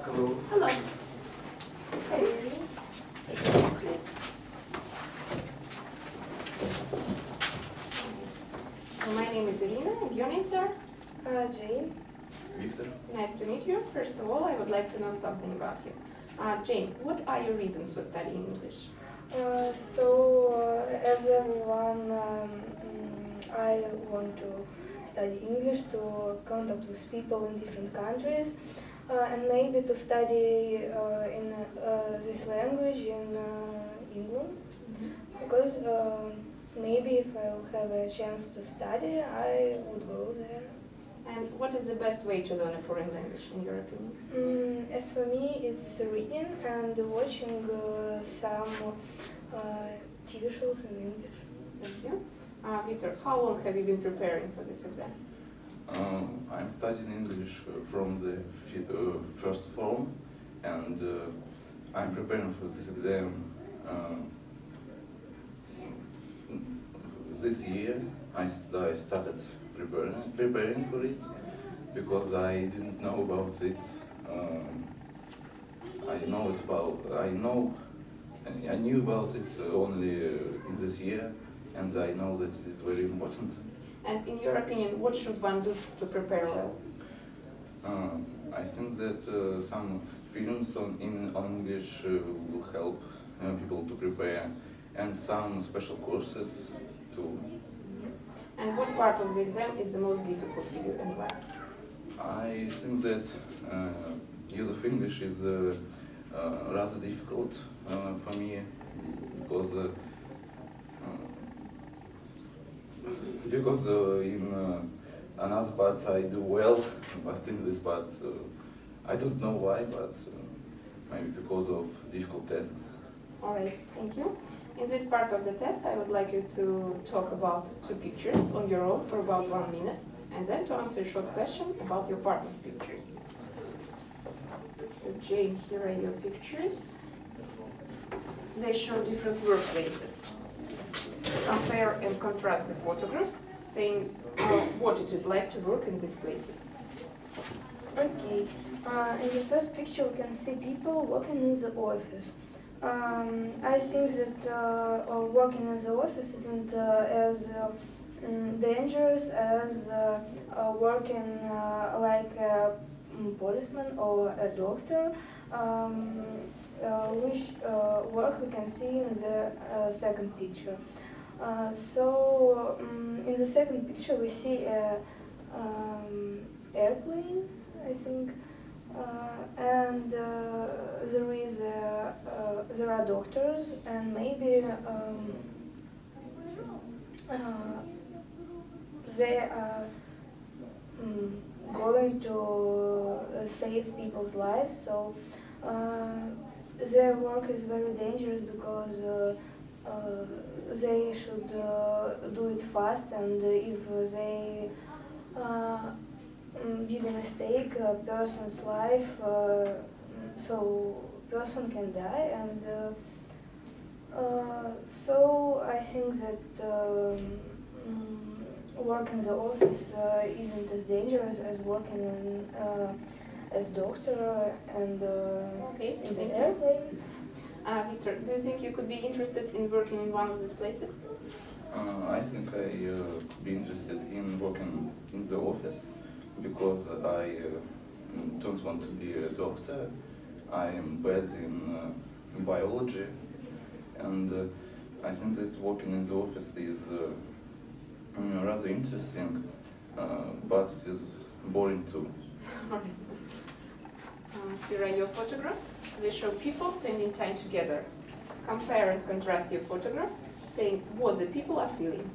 Hello. Hello. Hey. Please. So my name is Irina, and your name, sir? Jane. Viktor. Nice to meet you. First of all, I would like to know something about you. Jane, what are your reasons for studying English? As everyone, I want to study English to contact with people in different countries and maybe to study in this language in England. Because maybe if I'll have a chance to study, I would go there. And what is the best way to learn a foreign language, in your opinion? As for me, it's reading and watching some TV shows in English. Thank you. Viktor, how long have you been preparing for this exam? I'm studying English from the first form, and I'm preparing for this exam this year. I started preparing for it because I didn't know about it. I knew about it only in this year, and I know that it is very important. And in your opinion, what should one do to prepare well? I think that some films in English will help people to prepare, and some special courses too. And what part of the exam is the most difficult for you and why? I think that use of English is rather difficult for me because in another parts I do well, but in this part I don't know why, but maybe because of difficult tasks. All right, thank you. In this part of the test, I would like you to talk about 2 pictures on your own for about 1 minute, and then to answer a short question about your partner's pictures. So Jane, here are your pictures. They show different workplaces. Compare and contrast the photographs, saying what it is like to work in these places. Okay. In the first picture, we can see people working in the office. I think that working in the office isn't as dangerous as working like a policeman or a doctor, which work we can see in the second picture. In the second picture we see a airplane, I think, and there are doctors, and maybe they are going to save people's lives. So their work is very dangerous because they should do it fast, and if they did a mistake, a person's life, so person can die, and so I think that work in the office isn't as dangerous as working in, as doctor and in the airplane. Viktor, do you think you could be interested in working in one of these places? I think I could be interested in working in the office because I don't want to be a doctor. I am bad in biology, and I think that working in the office is rather interesting, but it is boring too. Here are your photographs. They show people spending time together. Compare and contrast your photographs, saying what the people are feeling.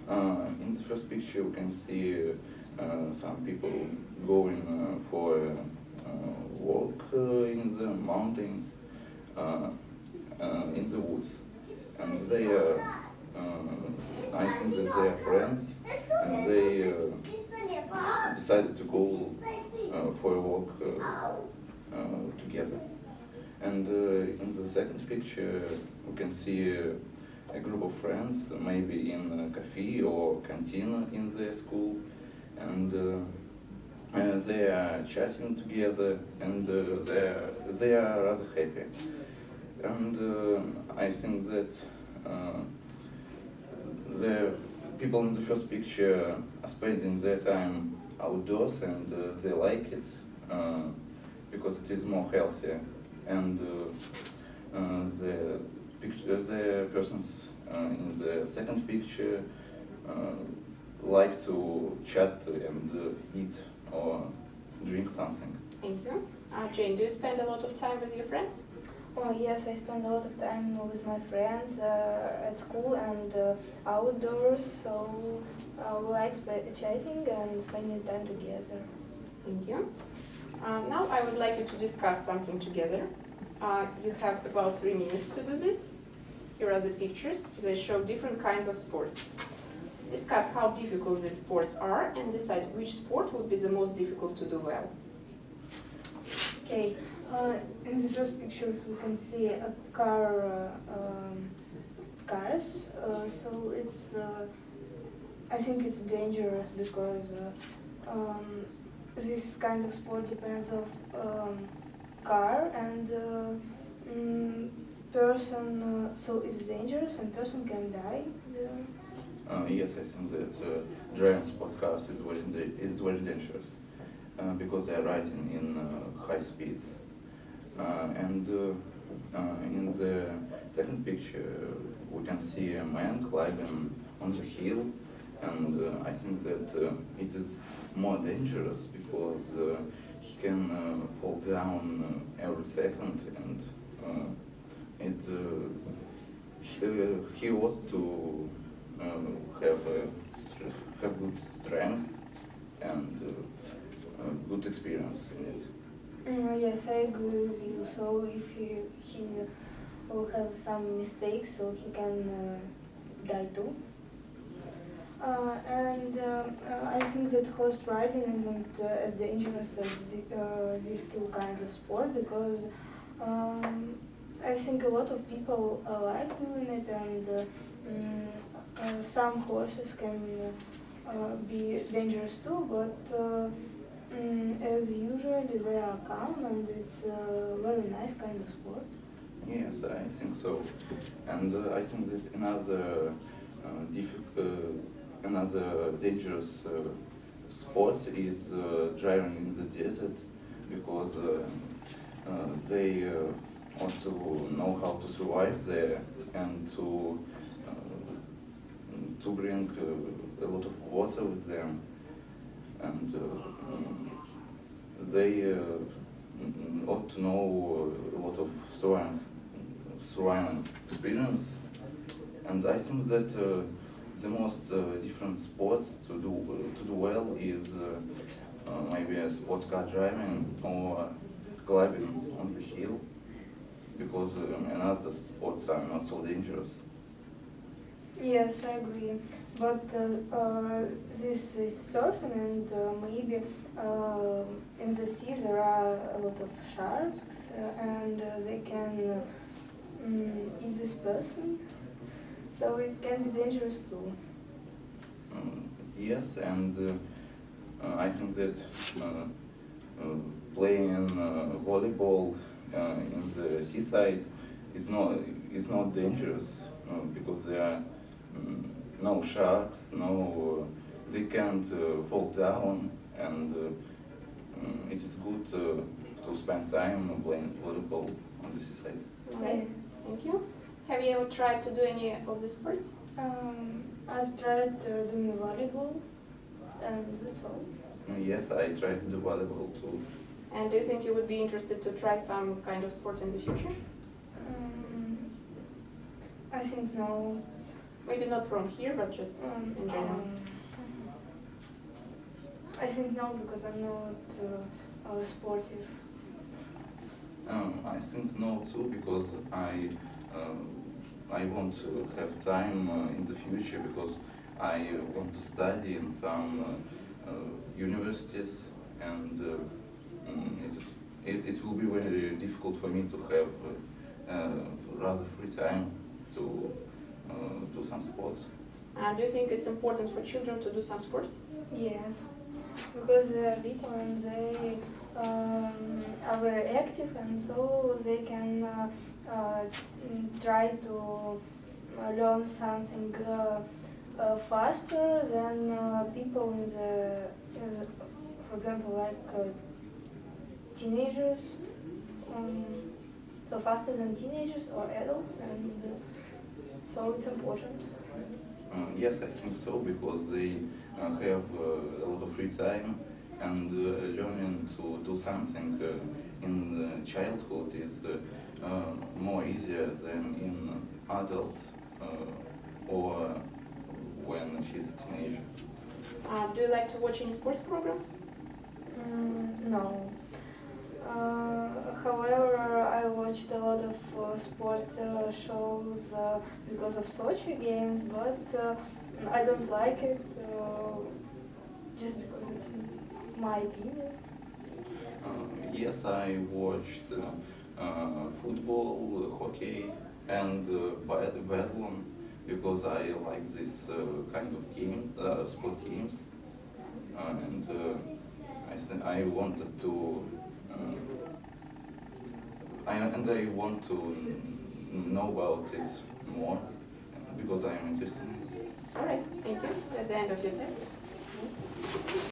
In the first picture we can see some people going for a walk in the mountains, in the woods, and they are, I think that they are friends, and they decided to go for a walk together. And in the second picture we can see a group of friends, maybe in a cafe or canteen in their school, and They are chatting together and they are rather happy. And I think that the people in the first picture are spending their time outdoors and they like it because it is more healthy. And the persons in the second picture like to chat and eat or drink something. Thank you. Jane, do you spend a lot of time with your friends? Oh yes, I spend a lot of time with my friends at school and outdoors, so we like chatting and spending time together. Thank you. Now I would like you to discuss something together. You have about 3 minutes to do this. Here are the pictures. They show different kinds of sports. Discuss how difficult these sports are and decide which sport would be the most difficult to do well. Okay, in the first picture we can see a cars. So it's I think it's dangerous because this kind of sport depends on car and person. So it's dangerous and person can die. Yes, I think that driving sports cars is very dangerous because they are riding in high speeds. And in the second picture, we can see a man climbing on the hill, and I think that it is more dangerous because he can fall down every second, and he ought to have good strength and good experience in it. Yes, I agree with you. So if he will have some mistakes, so he can die too. I think that horse riding isn't as dangerous as these two kinds of sport because I think a lot of people like doing it, and some horses can be dangerous too, but as usual they are calm and it's a very nice kind of sport. Yes, I think so. And I think that another dangerous sport is driving in the desert because they want to know how to survive there and to bring a lot of water with them, and they ought to know a lot of surrounding experience. And I think that the most different sports to do well is maybe a sports car driving or climbing on the hill, because another sports are not so dangerous. Yes, I agree. But this is surfing, and maybe in the sea there are a lot of sharks, and they can eat this person. So it can be dangerous too. Yes, and I think that playing volleyball in the seaside is not dangerous because there are no sharks, they can't fall down, and it is good to spend time playing volleyball on the seaside. Okay, thank you. Have you ever tried to do any of the sports? I've tried doing volleyball, and that's all. Yes, I try to do volleyball too. And do you think you would be interested to try some kind of sport in the future? I think no. Maybe not from here, but just in general. I think no, because I'm not sportive. I think no too, because I want to have time in the future, because I want to study in some universities, and it will be very difficult for me to have rather free time to do some sports. Do you think it's important for children to do some sports? Yes. because they are little and they are very active, and so they can try to learn something faster than people in the, for example, like teenagers. So faster than teenagers or adults, and so it's important. Yes, I think so, because they have a lot of free time, and learning to do something in childhood is more easier than in adult or when he's a teenager. Do you like to watch any sports programs? No. However, I watched a lot of sports shows because of Sochi games, but I don't like it just because it's my opinion. Yes, I watched football, hockey, and biathlon because I like this kind of game, sport games, and I wanted to. I want to know about it more because I am interested in it. All right, thank you. That's the end of your test.